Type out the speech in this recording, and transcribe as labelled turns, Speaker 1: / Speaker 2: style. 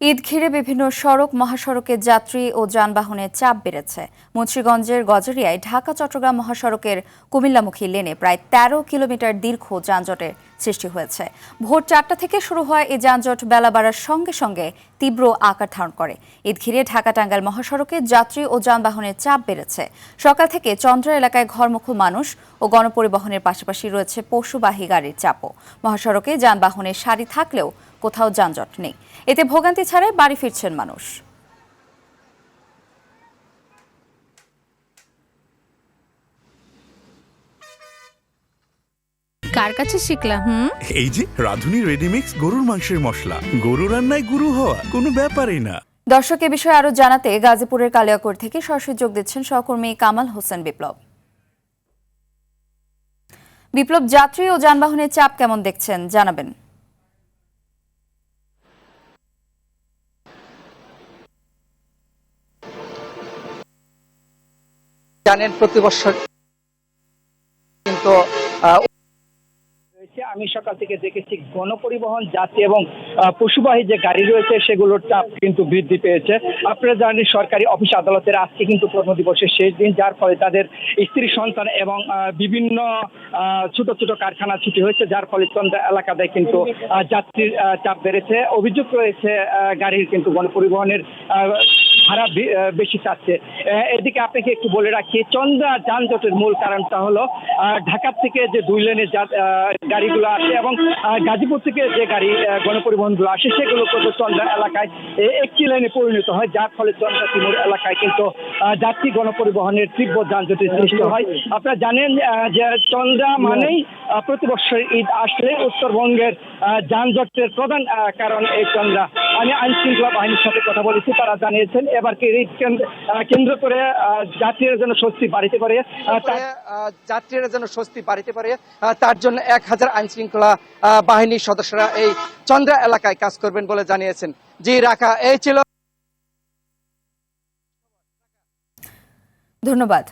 Speaker 1: ঈদ ঘিরে বিভিন্ন সড়ক মহাসড়কে যাত্রী ও যানবাহনের চাপ বেড়েছে। মুন্সিগঞ্জের গজারিয়ায় ঢাকা চট্টগ্রাম মহাসড়কের কুমিল্লামুখী লেনে প্রায় ১৩ কিলোমিটার দীর্ঘ যানজটের সৃষ্টি হয়েছে। ভোর ৪টা থেকে শুরু হয় এই যানজট বেলা বাড়ার সঙ্গে সঙ্গে তীব্র আকার ধারণ করে। ঈদ ঘিরে ঢাকা টাঙ্গাইল মহাসড়কে যাত্রী ও যানবাহনের চাপ বেড়েছে। সকাল থেকে চন্দ্রা এলাকায় ঘরমুখো মানুষ ও গণপরিবহনের পাশাপাশি রয়েছে পশুবাহী গাড়ির চাপও। মহাসড়কে যানবাহনের সারি থাকলেও কোথাও যানজট নেই। এতে ভোগান্তি ছাড়াই বাড়ি ফিরছেন মানুষ।
Speaker 2: কার কাছে শিখলা?
Speaker 3: এই যে রাধুনী রেডিমিক্স গরুর মাংসের মশলা। গরু রান্নায় গুরু হওয়া কোনো ব্যাপারই না।
Speaker 1: দর্শক এ বিষয়ে আরো জানাতে গাজীপুরের কালিয়াকৈর থেকে সরাসরি যোগ দিচ্ছেন সহকর্মী কামাল হোসেন বিপ্লব। বিপ্লব, যাত্রী ও যানবাহনের চাপ কেমন দেখছেন জানাবেন।
Speaker 4: জানেন প্রতি বছর কিন্তু আমি সকাল থেকে দেখেছি গণপরিবহন যাত্রী এবং পশুবাহী যে গাড়ি রয়েছে সেগুলোর চাপ কিন্তু বৃদ্ধি পেয়েছে। আপনারা জানেন সরকারি অফিস আদালতের আজকে কিন্তু কর্মদিবসের শেষ দিন, যার ফলে তাদের স্ত্রী সন্তান এবং বিভিন্ন ছোট ছোট কারখানা ছুটি হয়েছে, যার ফলে চন্দ্রা এলাকাতে কিন্তু যাত্রীর চাপ বেড়েছে। অভিযোগ রয়েছে গাড়ির কিন্তু গণপরিবহনের ভাড়া বেশি চাচ্ছে। এদিকে আপনাকে একটু বলে রাখি, চন্দ্রা যানজটের মূল কারণটা হলো ঢাকা থেকে যে 2 লেনের গাড়িগুলো আসে এবং গাজীপুর থেকে যে গাড়ি গণপরিবহনগুলো আসে সেগুলো কিন্তু চন্দ্রা এলাকায় একটি লেনে পরিণত হয়, যার ফলে চন্দ্রা তিমুর এলাকায় কিন্তু যাত্রী গণপরিবহনের তীব্র যানজটের সৃষ্টি হয়। আপনারা জানেন যে চন্দ্রা মানেই প্রতি বছর ঈদ আসলে উত্তরবঙ্গের যানজটের প্রধান কারণ এই চন্দ্রা। আমি আইন শৃঙ্খলা বাহিনীর সাথে কথা বলেছি, তারা জানিয়েছেন এবারকে ঈদ কেন্দ্র করে যাত্রীরা যেন স্বস্তি বাড়িতে পারে তার জন্য 1000 আইন শৃঙ্খলা বাহিনীর সদস্যরা এই চন্দ্রা এলাকায় কাজ করবেন বলে জানিয়েছেন। জি রাখা, এই ছিল।
Speaker 1: ধন্যবাদ।